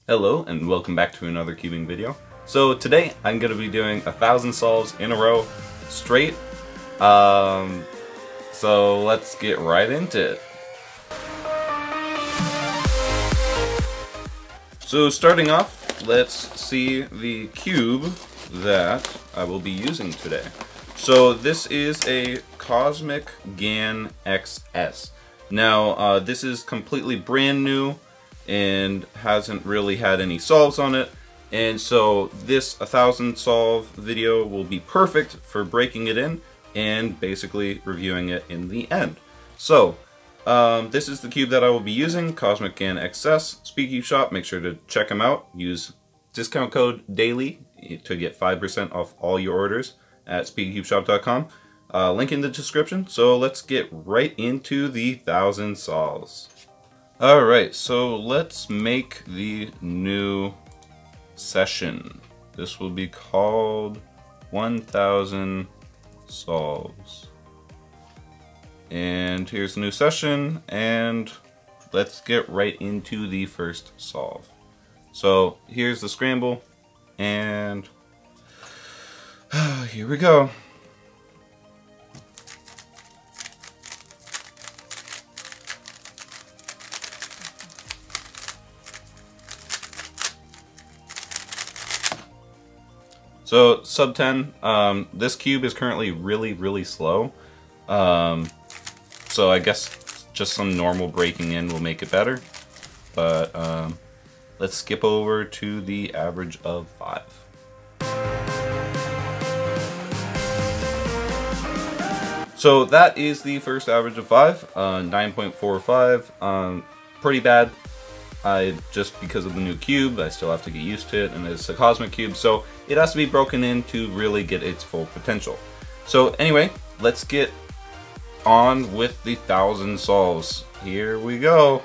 Hello and welcome back to another cubing video. So today I'm going to be doing 1,000 solves in a row straight. So let's get right into it. So starting off, let's see the cube that I will be using today. So this is a Cosmic GAN XS. Now this is completely brand new and hasn't really had any solves on it, and so this 1,000 solve video will be perfect for breaking it in and basically reviewing it in the end. So this is the cube that I will be using, Cosmic GAN XS. Speakeasy Shop, make sure to check them out. Use discount code DAILY to get 5% off all your orders at speakeasyshop.com. Link in the description. So let's get right into the 1,000 solves. Alright, so let's make the new session. This will be called 1,000 solves. And here's the new session, and let's get right into the first solve. So here's the scramble, and here we go. So sub 10, this cube is currently really slow. So I guess just some normal breaking in will make it better. But let's skip over to the average of 5. So that is the first average of 5, 9.45. Pretty bad. Just because of the new cube, I still have to get used to it, and it's a Cosmic cube, so it has to be broken in to really get its full potential. So anyway, let's get on with the 1,000 solves. Here we go.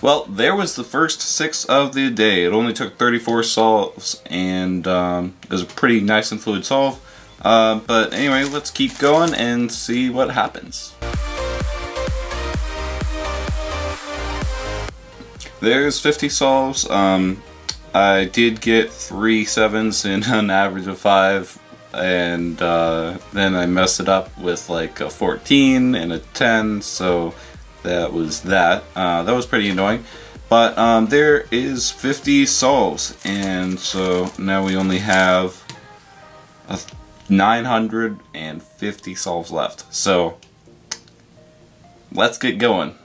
Well, there was the first 6 of the day. It only took 34 solves, and it was a pretty nice and fluid solve. But anyway, let's keep going and see what happens. There's 50 solves. I did get 3 7s in an average of 5, and then I messed it up with like a 14 and a 10, so that was that. That was pretty annoying. But there is 50 solves, and so now we only have 950 solves left. So let's get going.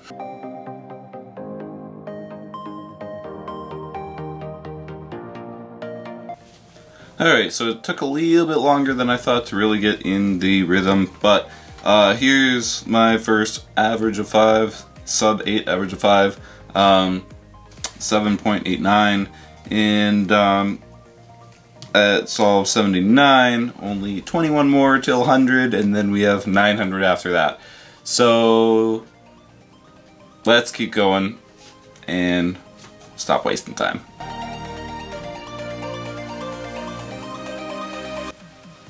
Alright, so it took a little bit longer than I thought to really get in the rhythm, but here's my first average of 5, sub 8 average of 5, 7.89, and at solve 79, only 21 more till 100, and then we have 900 after that. So let's keep going and stop wasting time.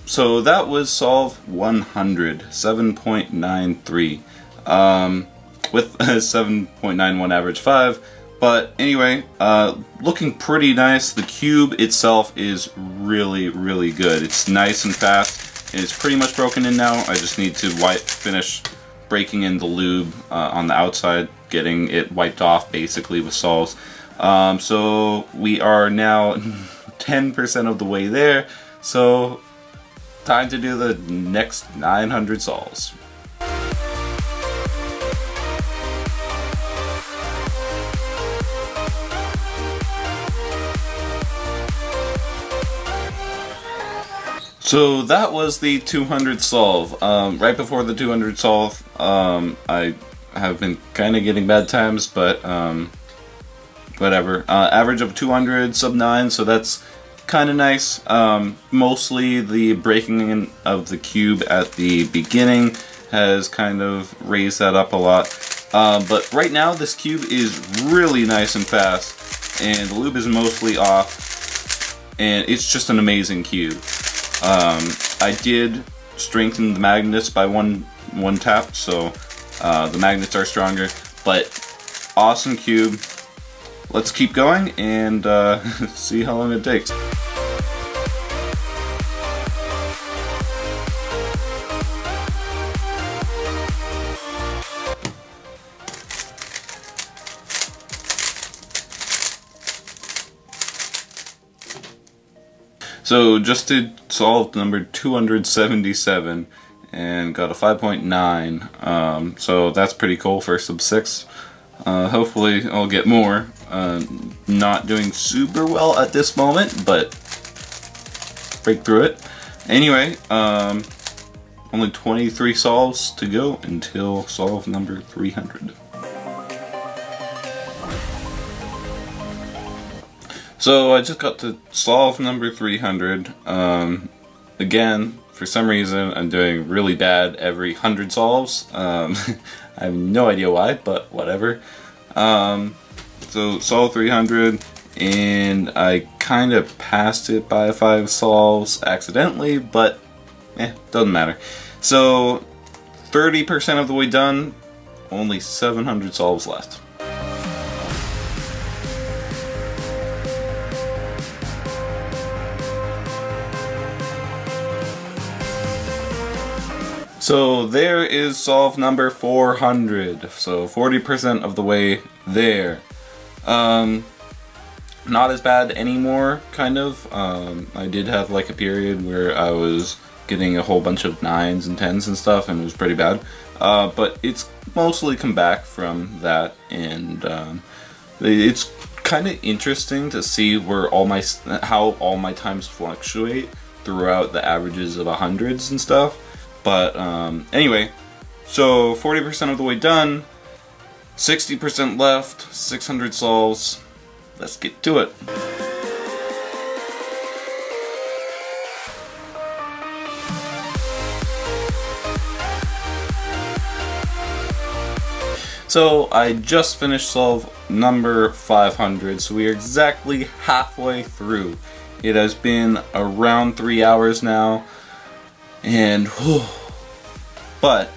So that was solve 100, 7.93, with a 7.91 average 5. But anyway, looking pretty nice. The cube itself is really good. It's nice and fast, and it's pretty much broken in now. I just need to finish breaking in the lube on the outside, getting it wiped off basically with solves. So we are now 10% of the way there. So time to do the next 900 solves. So that was the 200 solve. Right before the 200 solve, I have been kind of getting bad times, but whatever. Average of 200, sub 9, so that's kind of nice. Mostly the breaking in of the cube at the beginning has kind of raised that up a lot. But right now this cube is really nice and fast, and the lube is mostly off, and it's just an amazing cube. I did strengthen the magnets by one tap, so the magnets are stronger, but awesome cube. Let's keep going and see how long it takes. So just did solve number 277 and got a 5.9, so that's pretty cool for sub 6. Hopefully I'll get more. Not doing super well at this moment, but break through it. Anyway, only 23 solves to go until solve number 300. So I just got to solve number 300. Again, for some reason I'm doing really bad every 100 solves. I have no idea why, but whatever. So solve 300, and I kind of passed it by 5 solves accidentally, but doesn't matter. So 30% of the way done, only 700 solves left. So there is solve number 400, so 40% of the way there. Not as bad anymore, kind of. I did have like a period where I was getting a whole bunch of 9s and 10s and stuff, and it was pretty bad. But it's mostly come back from that, and it's kind of interesting to see where how all my times fluctuate throughout the averages of 100s and stuff. But anyway, so 40% of the way done, 60% left, 600 solves. Let's get to it. So I just finished solve number 500, so we are exactly halfway through. It has been around 3 hours now. And, but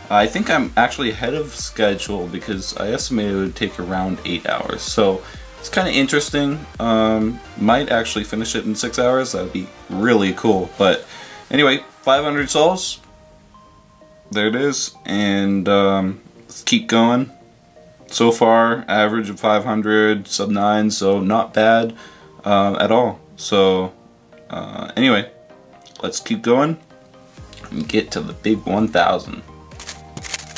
I think I'm actually ahead of schedule because I estimated it would take around 8 hours. So it's kind of interesting. Might actually finish it in 6 hours. That would be really cool. But anyway, 500 solves. There it is. And let's keep going. So far, average of 500, sub 9, so not bad at all. So anyway, let's keep going and get to the big 1000.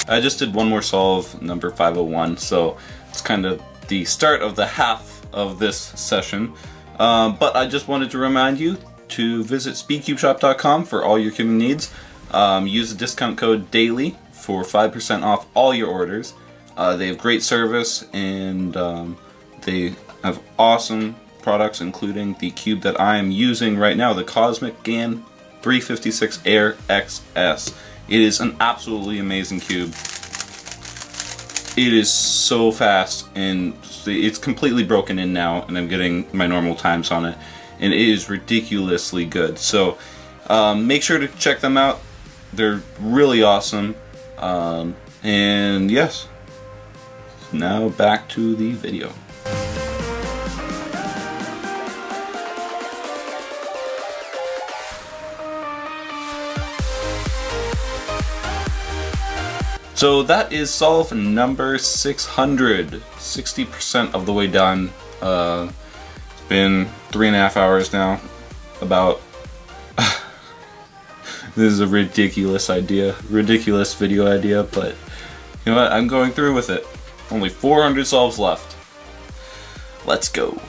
I just did one more solve, number 501, so it's kind of the start of the half of this session. But I just wanted to remind you to visit speedcubeshop.com for all your cubing needs. Use the discount code DAILY for 5% off all your orders. They have great service, and they have awesome products, including the cube that I am using right now, the Cosmic GAN 356 Air XS. It is an absolutely amazing cube. It is so fast, and it's completely broken in now, and I'm getting my normal times on it, and it is ridiculously good. So make sure to check them out. They're really awesome. And yes, now back to the video. So that is solve number 600, 60% of the way done. It's been 3.5 hours now, about. This is a ridiculous video idea, but you know what, I'm going through with it. Only 400 solves left. Let's go.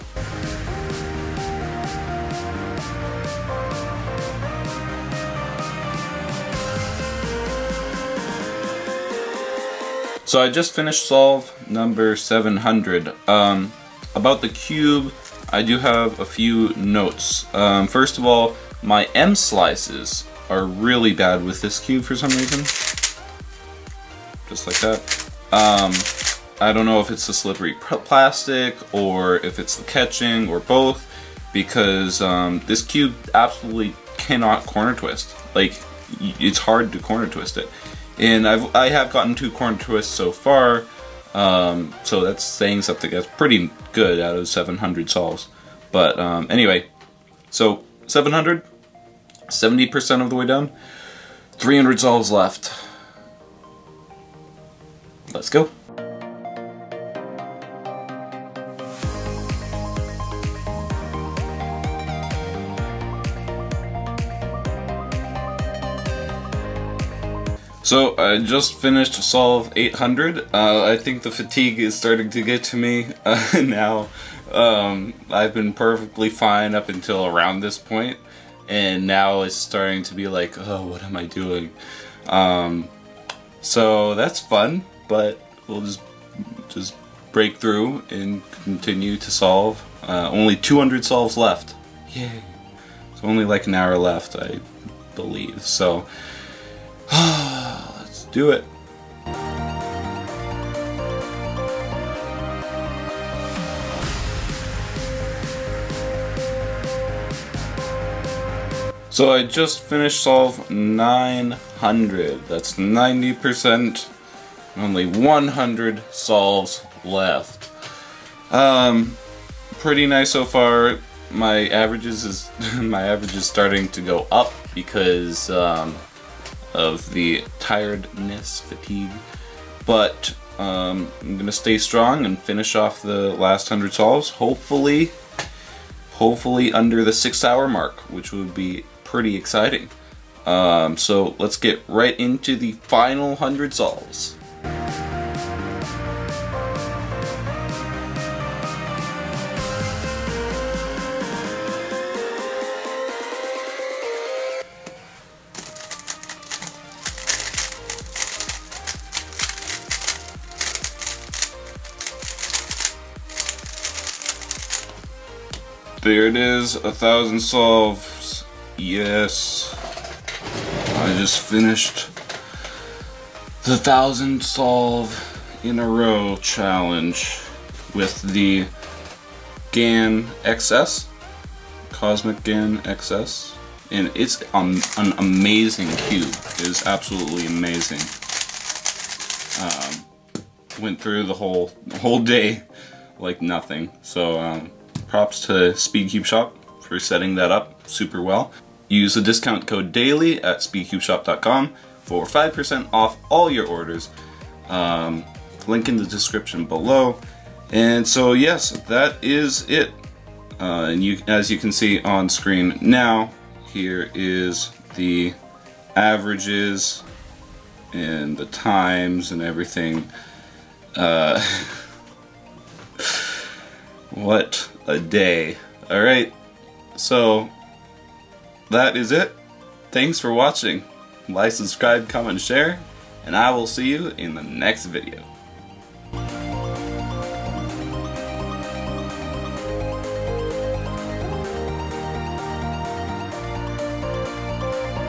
So I just finished solve number 700. About the cube, I do have a few notes. First of all, my M slices are really bad with this cube for some reason. Just like that. I don't know if it's the slippery plastic or if it's the catching or both, because this cube absolutely cannot corner twist. Like, it's hard to corner twist it. And I have gotten 2 corner twists so far, so that's saying something. That's pretty good out of 700 solves. But anyway, so 700, 70% of the way done, 300 solves left. Let's go. So I just finished solve 800. I think the fatigue is starting to get to me now. I've been perfectly fine up until around this point, and now it's starting to be like, oh, what am I doing? So that's fun, but we'll just break through and continue to solve. Only 200 solves left. Yay! It's only like an hour left, I believe. So. Let's do it. So I just finished solve 900. That's 90%. Only 100 solves left. Pretty nice so far. My average is starting to go up because of the tiredness, fatigue, but I'm gonna stay strong and finish off the last 100 solves. Hopefully under the 6-hour mark, which would be pretty exciting. So let's get right into the final 100 solves. There it is, 1,000 solves. Yes. I just finished the 1,000 solve in a row challenge with the GAN XS, Cosmic GAN XS. And it's an amazing cube. It is absolutely amazing. Went through the whole day like nothing. So props to Speedcube Shop for setting that up super well. Use the discount code DAILY at speedcubeshop.com for 5% off all your orders. Link in the description below. And so yes, that is it. And as you can see on screen now, here is the averages and the times and everything. What a day. Alright, so that is it. Thanks for watching. Like, subscribe, comment, share, and I will see you in the next video.